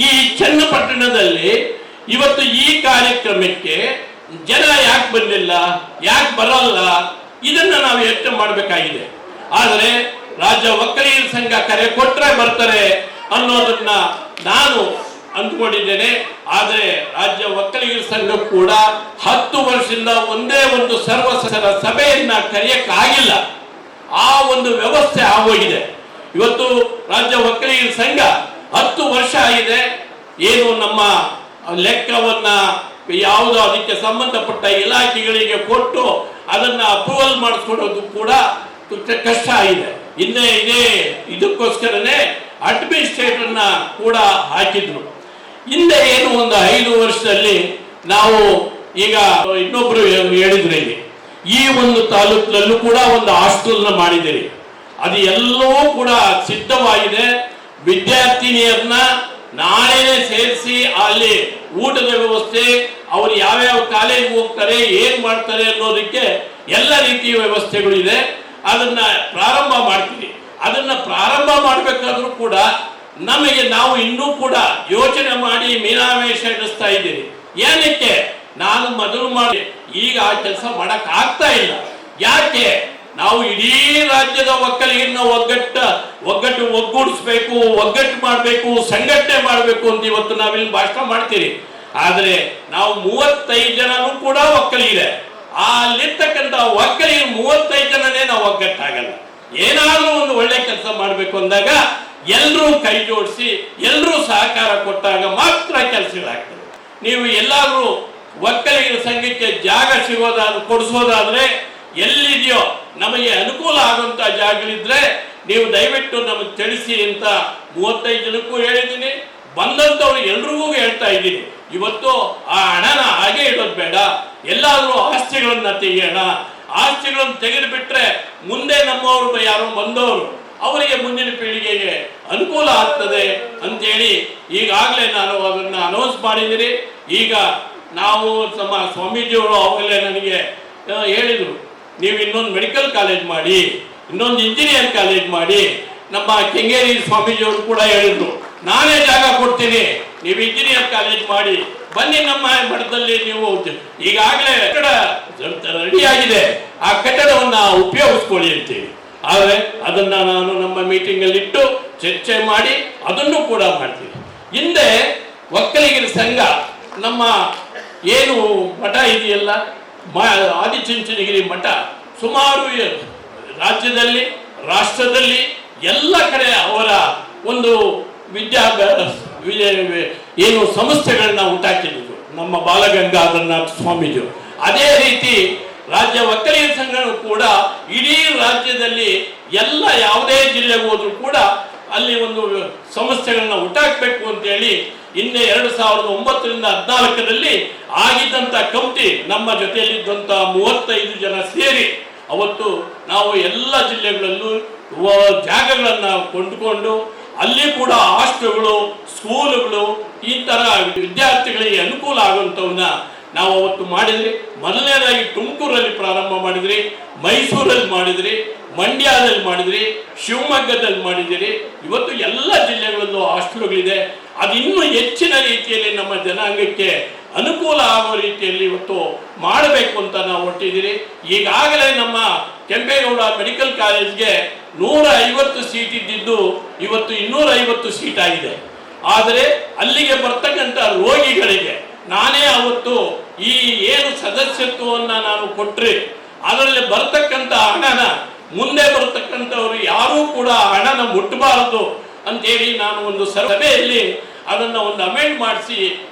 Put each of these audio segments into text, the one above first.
ಈ ಚನ್ನಪಟ್ಟಣದಲ್ಲಿ ಇವತ್ತು ಈ ಕಾರ್ಯಕ್ರಮಕ್ಕೆ ಜನ ಯಾಕೆ ಬಂದಿಲ್ಲ, ಯಾಕೆ ಬರಲ್ಲ, ಇದನ್ನ ನಾವು ಯೋಚನೆ ಮಾಡಬೇಕಾಗಿದೆ. ಆದರೆ ರಾಜ್ಯ ಒಕ್ಕಲಿಗರ ಸಂಘ ಕರೆ ಕೊಟ್ಟರೆ ಬರ್ತಾರೆ ಅನ್ನೋದನ್ನ ನಾನು ಅಂದ್ಕೊಂಡಿದ್ದೇನೆ. ಆದರೆ ರಾಜ್ಯ ಒಕ್ಕಲಿಗರ ಸಂಘ ಕೂಡ 10 ವರ್ಷದಿಂದ ಒಂದೇ ಒಂದು ಸರ್ವಸದಸ್ಯರ ಸಭೆಯನ್ನ ಕರೆಯಕ್ಕಾಗಿಲ್ಲ. ಆ ಒಂದು ವ್ಯವಸ್ಥೆ ಆಗೋಗಿದೆ. ಇವತ್ತು ರಾಜ್ಯ ಒಕ್ಕಲಿಗರ ಸಂಘ 10 ವರ್ಷ ಆಗಿದೆ. ಏನು ನಮ್ಮ ಲೆಕ್ಕವನ್ನ ಯಾವುದೋ ಅದಕ್ಕೆ ಸಂಬಂಧಪಟ್ಟ ಇಲಾಖೆಗಳಿಗೆ ಕೊಟ್ಟು ಅದನ್ನ ಅಪ್ರೂವಲ್ ಮಾಡಿಸ್ಕೊಡೋದು ಕೂಡ ಕಷ್ಟ ಆಗಿದೆ. ಇದೇ ಇದಕ್ಕೋಸ್ಕರನೇ ಅಡ್ಮಿನಿಸ್ಟ್ರೇಟರ್ನ ಕೂಡ ಹಾಕಿದ್ರು. ಹಿಂದೆ ಏನು ಒಂದು 5 ವರ್ಷದಲ್ಲಿ ನಾವು ಈಗ ಇನ್ನೊಬ್ರು ಹೇಳಿದ್ರು, ಇಲ್ಲಿ ಈ ಒಂದು ತಾಲೂಕಿನಲ್ಲೂ ಕೂಡ ಒಂದು ಹಾಸ್ಟೆಲ್ನ ಮಾಡಿದಿರಿ. ಅದು ಎಲ್ಲವೂ ಕೂಡ ಸಿದ್ಧವಾಗಿದೆ. ವಿದ್ಯಾರ್ಥಿನಿಯರನ್ನ ನಾಳೆನೇ ಸೇರಿಸಿ ಅಲ್ಲಿ ಊಟದ ವ್ಯವಸ್ಥೆ, ಅವರು ಯಾವ್ಯಾವ ಕಾಲೇಜ್ ಹೋಗ್ತಾರೆ, ಏನ್ ಮಾಡ್ತಾರೆ ಅನ್ನೋದಕ್ಕೆ ಎಲ್ಲ ರೀತಿಯ ವ್ಯವಸ್ಥೆಗಳು ಇದೆ. ಅದನ್ನ ಪ್ರಾರಂಭ ಮಾಡ್ತೀವಿ. ಅದನ್ನ ಪ್ರಾರಂಭ ಮಾಡಬೇಕಾದ್ರೂ ಕೂಡ ನಾವು ಇನ್ನೂ ಕೂಡ ಯೋಚನೆ ಮಾಡಿ ಮೀನಾಮೇಷ ಎಣಿಸ್ತಾ ಇದ್ದೀವಿ. ಏನಕ್ಕೆ ನಾನು ಮೊದಲು ಮಾಡಿ ಈಗ ಆ ಕೆಲಸ ಮಾಡಕ್ ಆಗ್ತಾ ಇಲ್ಲ. ಯಾಕೆ? ನಾವು ಇಡೀ ರಾಜ್ಯದ ಒಕ್ಕಲಿಗರನ್ನ ಒಗ್ಗೂಡಿಸ್ಬೇಕು, ಒಗ್ಗಟ್ಟು ಮಾಡಬೇಕು, ಸಂಘಟನೆ ಮಾಡಬೇಕು ಅಂತ ಇವತ್ತು ನಾವಿಲ್ಲಿ ಭಾಷಣ ಮಾಡ್ತೀರಿ. ಆದ್ರೆ ನಾವು 35 ಜನನೂ ಕೂಡ ಒಕ್ಕಲಿಗರೆ. ಅಲ್ಲಿರ್ತಕ್ಕಂಥ ಒಕ್ಕಲಿಗರು 35 ಜನನೇ ನಾವು ಒಗ್ಗಟ್ಟಾಗಲ್ಲ. ಏನಾದ್ರೂ ಒಂದು ಒಳ್ಳೆ ಕೆಲಸ ಮಾಡಬೇಕು ಅಂದಾಗ ಎಲ್ಲರೂ ಕೈ ಜೋಡಿಸಿ ಎಲ್ಲರೂ ಸಹಕಾರ ಕೊಟ್ಟಾಗ ಮಾತ್ರ ಕೆಲಸಗಳಾಗ್ತದೆ. ನೀವು ಎಲ್ಲಾದ್ರೂ ಒಕ್ಕಲಿಗರ ಸಂಘಕ್ಕೆ ಜಾಗ ಕೊಡಿಸೋದಾದ್ರೆ ಎಲ್ಲಿದೆಯೋ ನಮಗೆ ಅನುಕೂಲ ಆಗುವಂತ ಜಾಗಗಳಿದ್ರೆ ನೀವು ದಯವಿಟ್ಟು ನಮಗೆ ತಿಳಿಸಿ ಅಂತ 35 ಜನಕ್ಕೂ ಹೇಳಿದ್ದೀನಿ. ಬಂದಂತವ್ರು ಎಲ್ರಿಗೂ ಹೇಳ್ತಾ ಇದ್ದೀನಿ. ಇವತ್ತು ಆ ಹಣನ ಹಾಗೆ ಇಡೋದು ಬೇಡ, ಎಲ್ಲಾದ್ರೂ ಆಸ್ತಿಗಳನ್ನ ತೆಗೆಯೋಣ. ಆಸ್ತಿಗಳನ್ನು ತೆಗೆದು ಬಿಟ್ರೆ ಮುಂದೆ ನಮ್ಮವರು ಯಾರೋ ಬಂದವರು ಅವರಿಗೆ ಮುಂದಿನ ಪೀಳಿಗೆಗೆ ಅನುಕೂಲ ಆಗ್ತದೆ ಅಂತೇಳಿ ಈಗಾಗಲೇ ನಾನು ಅದನ್ನ ಅನೌನ್ಸ್ ಮಾಡಿದ್ದೀನಿ. ಈಗ ನಾವು ನಮ್ಮ ಸ್ವಾಮೀಜಿಯವರು ಅವಾಗಲೇ ನನಗೆ ಹೇಳಿದರು, ನೀವು ಇನ್ನೊಂದು ಮೆಡಿಕಲ್ ಕಾಲೇಜ್ ಮಾಡಿ, ಇನ್ನೊಂದು ಇಂಜಿನಿಯರ್ ಕಾಲೇಜ್ ಮಾಡಿ. ನಮ್ಮ ಕೆಂಗೇರಿ ಸ್ವಾಮೀಜಿಯವರು ಕೂಡ ಹೇಳಿದ್ರು, ನಾನೇ ಜಾಗ ಕೊಡ್ತೀನಿ, ನೀವು ಇಂಜಿನಿಯರ್ ಕಾಲೇಜ್ ಮಾಡಿ ಬನ್ನಿ ನಮ್ಮ ಮಠದಲ್ಲಿ. ನೀವು ಈಗಾಗಲೇ ಕಟ್ಟಡ ರೆಡಿ ಆಗಿದೆ, ಆ ಕಟ್ಟಡವನ್ನ ಉಪಯೋಗಿಸ್ಕೊಳ್ಳಿ ಅಂತೀವಿ. ಆದರೆ ಅದನ್ನ ನಾನು ನಮ್ಮ ಮೀಟಿಂಗ್ ಅಲ್ಲಿ ಇಟ್ಟು ಚರ್ಚೆ ಮಾಡಿ ಅದನ್ನು ಕೂಡ ಮಾಡ್ತೀವಿ. ಹಿಂದೆ ಒಕ್ಕಲಿಗರ ಸಂಘ ನಮ್ಮ ಏನು ಮಠ ಇದೆಯಲ್ಲ, ಆದಿಚುಂಚನಗಿರಿ ಮಠ, ಸುಮಾರು ರಾಜ್ಯದಲ್ಲಿ ರಾಷ್ಟ್ರದಲ್ಲಿ ಎಲ್ಲ ಕಡೆ ಅವರ ಒಂದು ಏನು ಸಂಸ್ಥೆಗಳನ್ನ ಹುಟ್ಟಾಕಿದ್ರು ನಮ್ಮ ಬಾಲಗಂಗಾಧರನಾಥ ಸ್ವಾಮೀಜಿ. ಅದೇ ರೀತಿ ರಾಜ್ಯ ಒಕ್ಕಲಿಗರ ಸಂಘವು ಕೂಡ ಇಡೀ ರಾಜ್ಯದಲ್ಲಿ ಎಲ್ಲ ಯಾವುದೇ ಜಿಲ್ಲೆಗೆ ಹೋದ್ರು ಕೂಡ ಅಲ್ಲಿ ಒಂದು ಸಂಸ್ಥೆಗಳನ್ನ ಹುಟ್ಟಾಕಬೇಕು ಅಂತೇಳಿ ಹಿಂದೆ 2009ರಿಂದ 14ರಲ್ಲಿ ಆಗಿದ್ದಂತ ಕಮಿಟಿ ನಮ್ಮ ಜೊತೆಯಲ್ಲಿದ್ದಂತ 35 ಜನ ಸೇರಿ ಅವತ್ತು ನಾವು ಎಲ್ಲ ಜಿಲ್ಲೆಗಳಲ್ಲೂ ಜಾಗಗಳನ್ನ ಕೊಂಡುಕೊಂಡು ಅಲ್ಲಿ ಕೂಡ ಹಾಸ್ಟೆಲ್ಗಳು, ಸ್ಕೂಲುಗಳು, ಈ ತರ ವಿದ್ಯಾರ್ಥಿಗಳಿಗೆ ಅನುಕೂಲ ಆಗುವಂಥವನ್ನ ನಾವು ಅವತ್ತು ಮಾಡಿದ್ರಿ. ಮೊದಲನೇದಾಗಿ ತುಮಕೂರಲ್ಲಿ ಪ್ರಾರಂಭ ಮಾಡಿದ್ರಿ, ಮೈಸೂರಲ್ಲಿ ಮಾಡಿದ್ರಿ, ಮಂಡ್ಯದಲ್ಲಿ ಮಾಡಿದ್ರಿ, ಶಿವಮೊಗ್ಗದಲ್ಲಿ ಮಾಡಿದಿರಿ. ಇವತ್ತು ಎಲ್ಲ ಜಿಲ್ಲೆಗಳಲ್ಲೂ ಹಾಸ್ಟೆಲ್ಗಳಿದೆ. ಅದು ಇನ್ನೂ ಹೆಚ್ಚಿನ ರೀತಿಯಲ್ಲಿ ನಮ್ಮ ಜನಾಂಗಕ್ಕೆ ಅನುಕೂಲ ಆಗುವ ರೀತಿಯಲ್ಲಿ ಇವತ್ತು ಮಾಡಬೇಕು ಅಂತ ನಾವು ಹೊರಟಿದ್ದೀರಿ. ಈಗಾಗಲೇ ನಮ್ಮ ಕೆಂಪೇಗೌಡ ಮೆಡಿಕಲ್ ಕಾಲೇಜ್ಗೆ 150 ಸೀಟ್ ಇದ್ದಿದ್ದು ಇವತ್ತು 250 ಸೀಟ್ ಆಗಿದೆ. ಆದರೆ ಅಲ್ಲಿಗೆ ಬರ್ತಕ್ಕಂಥ ರೋಗಿಗಳಿಗೆ ನಾನೇ ಅವತ್ತು ಈ ಏನು ಸದಸ್ಯತ್ವವನ್ನು ನಾನು ಕೊಟ್ಟರೆ ಅದರಲ್ಲಿ ಬರ್ತಕ್ಕಂಥ ಹಣನ ಮುಂದೆ ಬರ್ತಕ್ಕಂಥವ್ರು ಯಾರೂ ಕೂಡ ಹಣನ ಮುಟ್ಟಬಾರದು ಅಂತೇಳಿ ನಾನು ಒಂದು ಸಭೆಯಲ್ಲಿ ಅದನ್ನ ಒಂದು ಅಮೆಂಡ್ ಮಾಡಿಸಿ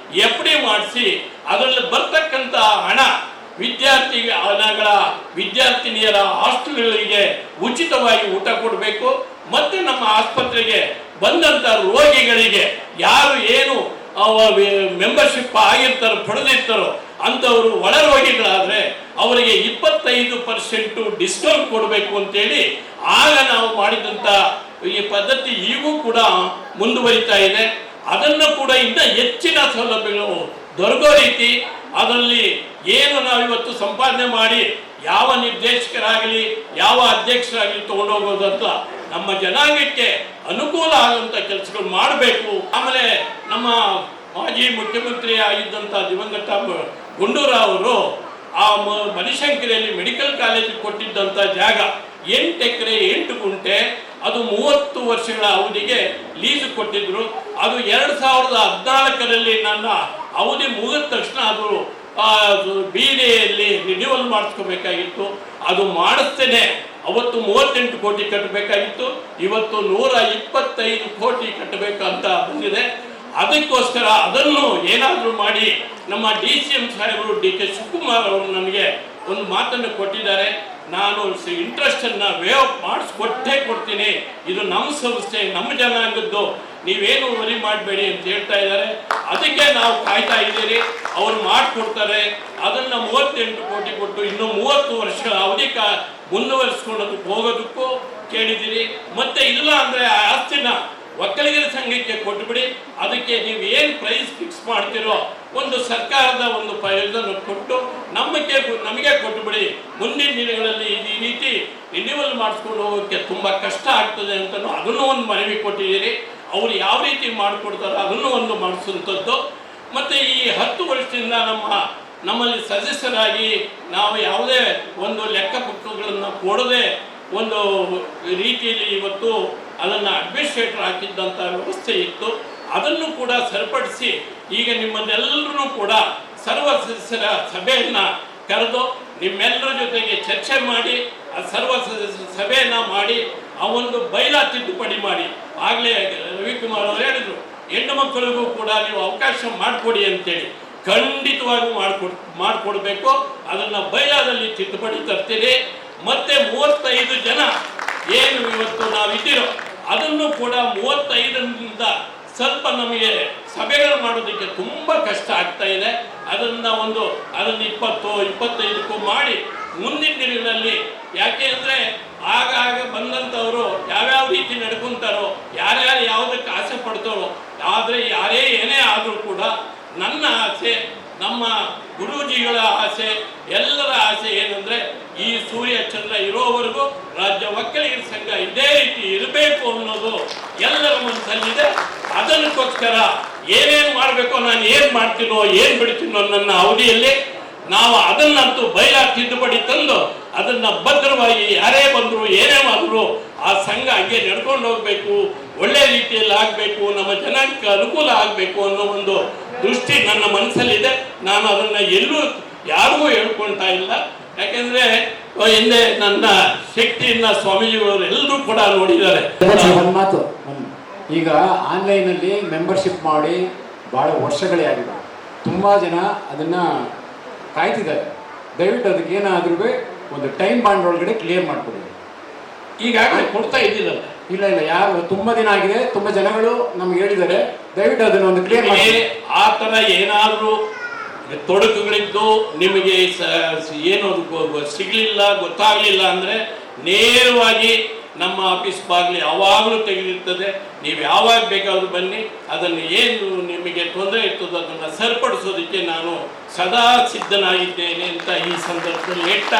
FD ಮಾಡಿಸಿ ಅದರಲ್ಲಿ ಬರ್ತಕ್ಕಂಥ ಹಣ ವಿದ್ಯಾರ್ಥಿನಿಯರ ಹಾಸ್ಟೆಲ್ಗಳಿಗೆ ಉಚಿತವಾಗಿ ಊಟ ಕೊಡಬೇಕು. ಮತ್ತೆ ನಮ್ಮ ಆಸ್ಪತ್ರೆಗೆ ಬಂದಂತ ರೋಗಿಗಳಿಗೆ ಯಾರು ಏನು ಮೆಂಬರ್ಶಿಪ್ ಆಗಿರ್ತಾರೋ ಪಡೆದಿರ್ತಾರೋ ಅಂತವರು ಒಳ ರೋಗಿಗಳಾದ್ರೆ ಅವರಿಗೆ 25% ಡಿಸ್ಕೌಂಟ್ ಕೊಡಬೇಕು ಅಂತೇಳಿ ಆಗ ನಾವು ಮಾಡಿದಂತ ಈ ಪದ್ಧತಿ ಈಗೂ ಕೂಡ ಮುಂದುವರಿತಾ ಇದೆ. ಅದನ್ನು ಕೂಡ ಇನ್ನ ಹೆಚ್ಚಿನ ಸೌಲಭ್ಯಗಳು ದೊರಕೋ ರೀತಿ ಅದರಲ್ಲಿ ಏನು ನಾವು ಇವತ್ತು ಸಂಪಾದನೆ ಮಾಡಿ ಯಾವ ನಿರ್ದೇಶಕರಾಗಲಿ ಯಾವ ಅಧ್ಯಕ್ಷರಾಗಲಿ ತಗೊಂಡೋಗೋದಂತ ನಮ್ಮ ಜನಾಂಗಕ್ಕೆ ಅನುಕೂಲ ಆಗುವಂತ ಕೆಲಸಗಳು ಮಾಡಬೇಕು. ಆಮೇಲೆ ನಮ್ಮ ನಮ್ಮ ಮಾಜಿ ಮುಖ್ಯಮಂತ್ರಿ ಆಗಿದ್ದಂಥ ದಿವಂಗತ ಗುಂಡೂರಾವ್ ಅವರು ಆ ಬನಶಂಕರಿಯಲ್ಲಿ ಮೆಡಿಕಲ್ ಕಾಲೇಜ್ ಕೊಟ್ಟಿದ್ದಂಥ ಜಾಗ 8 ಎಕರೆ 8 ಗುಂಟೆ, ಅದು 30 ವರ್ಷಗಳ ಅವಧಿಗೆ ಲೀಸ್ ಕೊಟ್ಟಿದ್ರು. ಅದು 2014ರಲ್ಲಿ ನನ್ನ ಅವಧಿ ಮುಗಿದ ತಕ್ಷಣ ಅದು ಬಿಡಿಯಲ್ಲಿ ರಿನ್ಯೂವಲ್ ಮಾಡಿಸ್ಕೋಬೇಕಾಗಿತ್ತು. ಅದು ಮಾಡಿಸ್ತೇನೆ ಅವತ್ತು 38 ಕೋಟಿ ಕಟ್ಟಬೇಕಾಗಿತ್ತು, ಇವತ್ತು 125 ಕೋಟಿ ಕಟ್ಟಬೇಕಂತ ಬಂದಿದೆ. ಅದಕ್ಕೋಸ್ಕರ ಅದನ್ನು ಏನಾದರೂ ಮಾಡಿ ನಮ್ಮ DCM ಸಾಹೇಬರು DK ಶಿವಕುಮಾರ್ ಅವರು ನನಗೆ ಒಂದು ಮಾತನ್ನು ಕೊಟ್ಟಿದ್ದಾರೆ. ನಾನು ಇಂಟ್ರೆಸ್ಟನ್ನು ವೇವ್ ಮಾಡಿಸ್ಕೊಟ್ಟೇ ಕೊಡ್ತೀನಿ, ಇದು ನಮ್ಮ ಸಂಸ್ಥೆ, ನಮ್ಮ ಜನಾಂಗದ್ದು, ನೀವೇನು ವರಿ ಮಾಡಬೇಡಿ ಅಂತ ಹೇಳ್ತಾ ಇದ್ದಾರೆ. ಅದಕ್ಕೆ ನಾವು ಕಾಯ್ತಾ ಇದ್ದೀರಿ, ಅವರು ಮಾಡಿಕೊಡ್ತಾರೆ. ಅದನ್ನು 38 ಕೋಟಿ ಕೊಟ್ಟು ಇನ್ನೂ 30 ವರ್ಷಗಳ ಅವಧಿ ಮುಂದುವರಿಸ್ಕೊಳ್ಳೋದಕ್ಕೆ ಹೋಗೋದಕ್ಕೂ ಕೇಳಿದ್ದೀರಿ. ಮತ್ತೆ ಇಲ್ಲ ಅಂದರೆ ಆ ಆಸ್ತಿನ ಒಕ್ಕಲಿಗರ ಸಂಘಕ್ಕೆ ಕೊಟ್ಟುಬಿಡಿ, ಅದಕ್ಕೆ ನೀವು ಏನು ಪ್ರೈಸ್ ಫಿಕ್ಸ್ ಮಾಡ್ತೀರೋ ಒಂದು ಸರ್ಕಾರದ ಒಂದು ಪ್ರಯೋಜನ ಕೊಟ್ಟು ನಮಗೆ ಕೊಟ್ಟುಬಿಡಿ. ಮುಂದಿನ ದಿನಗಳಲ್ಲಿ ಈ ರೀತಿ ರಿನ್ಯೂವಲ್ ಮಾಡಿಸ್ಕೊಂಡು ಹೋಗೋಕ್ಕೆ ತುಂಬ ಕಷ್ಟ ಆಗ್ತದೆ ಅಂತಲೂ ಅದನ್ನು ಒಂದು ಮನವಿ ಕೊಟ್ಟಿದ್ದೀರಿ. ಅವರು ಯಾವ ರೀತಿ ಮಾಡಿಕೊಡ್ತಾರೋ ಅದನ್ನು ಒಂದು ಮಾಡಿಸುವಂಥದ್ದು. ಮತ್ತು ಈ 10 ವರ್ಷದಿಂದ ನಮ್ಮಲ್ಲಿ ಸದಸ್ಯರಾಗಿ ನಾವು ಯಾವುದೇ ಒಂದು ಲೆಕ್ಕ ಪತ್ರಗಳನ್ನು ಕೊಡದೆ ಒಂದು ರೀತಿಯಲ್ಲಿ ಇವತ್ತು ಅದನ್ನು ಅಡ್ಮಿನಿಸ್ಟ್ರೇಟರ್ ಹಾಕಿದ್ದಂಥ ವ್ಯವಸ್ಥೆ ಇತ್ತು. ಅದನ್ನು ಕೂಡ ಸರಿಪಡಿಸಿ ಈಗ ನಿಮ್ಮನ್ನೆಲ್ಲರೂ ಕೂಡ ಸರ್ವ ಸದಸ್ಯರ ಸಭೆಯನ್ನು ಕರೆದು ನಿಮ್ಮೆಲ್ಲರ ಜೊತೆಗೆ ಚರ್ಚೆ ಮಾಡಿ ಆ ಸರ್ವ ಸದಸ್ಯರ ಸಭೆಯನ್ನು ಮಾಡಿ ಆ ಒಂದು ಬೈಲಾ ತಿದ್ದುಪಡಿ ಮಾಡಿ. ಆಗಲೇ ರವಿಕುಮಾರ್ ಅವರು ಹೇಳಿದರು, ಹೆಣ್ಣು ಮಕ್ಕಳಿಗೂ ಕೂಡ ನೀವು ಅವಕಾಶ ಮಾಡಿಕೊಡಿ ಅಂತೇಳಿ. ಖಂಡಿತವಾಗೂ ಮಾಡಿಕೊಡ್ಬೇಕು. ಅದನ್ನು ಬೈಲಾದಲ್ಲಿ ತಿದ್ದುಪಡಿ ತರ್ತೀರಿ. ಮತ್ತೆ 35 ಜನ ಏನು ಇವತ್ತು ನಾವಿದ್ದೀರೋ ಅದನ್ನು ಕೂಡ 35ರಿಂದ ಸ್ವಲ್ಪ ನಮಗೆ ಸಭೆಗಳು ಮಾಡೋದಕ್ಕೆ ತುಂಬ ಕಷ್ಟ ಆಗ್ತಾ ಇದೆ. ಅದನ್ನು 20-25ಕ್ಕೂ ಮಾಡಿ ಮುಂದಿನ ದಿನಗಳಲ್ಲಿ, ಯಾಕೆ ಅಂದರೆ ಆಗಾಗ ಬಂದಂಥವರು ಯಾವ್ಯಾವ ರೀತಿ ನಡ್ಕೊತಾರೋ, ಯಾರ್ಯಾರು ಯಾವುದಕ್ಕೆ ಆಸೆ ಪಡ್ತಾರೋ, ಆದರೆ ಯಾರೇ ಏನೇ ಆದರೂ ಕೂಡ ನನ್ನ ಆಸೆ, ನಮ್ಮ ಗುರೂಜಿಗಳ ಆಸೆ, ಎಲ್ಲರ ಆಸೆ ಏನಂದರೆ ಈ ಸೂರ್ಯ ಚಂದ್ರ ಇರೋವರೆಗೂ ರಾಜ್ಯ ಒಕ್ಕಲಿಗರ ಸಂಘ ಇದೇ ರೀತಿ ಇರಬೇಕು ಅನ್ನೋದು ಎಲ್ಲರ ಮನಸ್ಸಲ್ಲಿದೆ. ಅದಕ್ಕೋಸ್ಕರ ಏನೇನು ಮಾಡಬೇಕೋ, ನಾನು ಏನು ಮಾಡ್ತೀನೋ ಏನು ಬಿಡ್ತೀನೋ ನನ್ನ ಅವಧಿಯಲ್ಲಿ ನಾವು ಅದನ್ನಂತೂ ಬೈಲಾ ತಿದ್ದುಪಡಿ ತಂದು ಅದನ್ನು ಭದ್ರವಾಗಿ ಯಾರೇ ಬಂದರೂ ಏನೇ ಮಾಡಿದ್ರು ಆ ಸಂಘ ಹಂಗೆ ನಡ್ಕೊಂಡು ಹೋಗಬೇಕು, ಒಳ್ಳೆ ರೀತಿಯಲ್ಲಿ ಆಗಬೇಕು, ನಮ್ಮ ಜನಾಂಗಕ್ಕೆ ಅನುಕೂಲ ಆಗಬೇಕು ಅನ್ನೋ ಒಂದು ದೃಷ್ಟಿ ನನ್ನ ಮನಸ್ಸಲ್ಲಿದೆ. ನಾನು ಅದನ್ನು ಎಲ್ಲೂ ಯಾರಿಗೂ ಹೇಳ್ಕೊಳ್ತಾ ಇಲ್ಲ. ಯಾಕೆಂದರೆ ಹಿಂದೆ ನನ್ನ ಶಕ್ತಿಯನ್ನು ಸ್ವಾಮೀಜಿಗಳು ಎಲ್ಲರೂ ಕೂಡ ನೋಡಿದ್ದಾರೆ. ಒಂದು ಮಾತು, ಈಗ ಆನ್ಲೈನಲ್ಲಿ ಮೆಂಬರ್ಶಿಪ್ ಮಾಡಿ ಭಾಳ ವರ್ಷಗಳೇ ಆಗಿದೆ. ತುಂಬ ಜನ ಅದನ್ನು ಕಾಯ್ತಿದ್ದಾರೆ. ದಯವಿಟ್ಟು ಅದಕ್ಕೆ ಏನಾದ್ರೂ ಒಂದು ಟೈಮ್ ಬಾಂಡ್ ಒಳಗಡೆ ಕ್ಲಿಯರ್ ಮಾಡಿಕೊಡಿ. ಈಗಾಗಲೇ ಕೊಡ್ತಾ ಇದ್ದಿಲ್ಲಲ್ಲ? ಇಲ್ಲ, ಯಾರು ತುಂಬ ದಿನ ಆಗಿದೆ, ತುಂಬ ಜನಗಳು ನಮ್ಗೆ ಹೇಳಿದ್ದಾರೆ. ದಯವಿಟ್ಟು ಅದನ್ನು ಒಂದು ಕ್ಲಿಯರ್ ಮಾಡಿ. ಆ ಥರ ಏನಾದರೂ ತೊಡಕುಗಳಿದ್ದು ನಿಮಗೆ ಏನು ಸಿಗಲಿಲ್ಲ, ಗೊತ್ತಾಗಲಿಲ್ಲ ಅಂದರೆ ನೇರವಾಗಿ ನಮ್ಮ ಆಫೀಸ್ ಬಾಗಿಲು ಯಾವಾಗಲೂ ತೆಗೆದಿರ್ತದೆ. ನೀವು ಯಾವಾಗ ಬೇಕಾದರೂ ಬನ್ನಿ. ಅದನ್ನು ಏನು ನಿಮಗೆ ತೊಂದರೆ ಇರ್ತದೋ ಅದನ್ನು ಸರಿಪಡಿಸೋದಕ್ಕೆ ನಾನು ಸದಾ ಸಿದ್ಧನಾಗಿದ್ದೇನೆ ಅಂತ ಈ ಸಂದರ್ಭದಲ್ಲಿ ಹೇಳ್ತಾ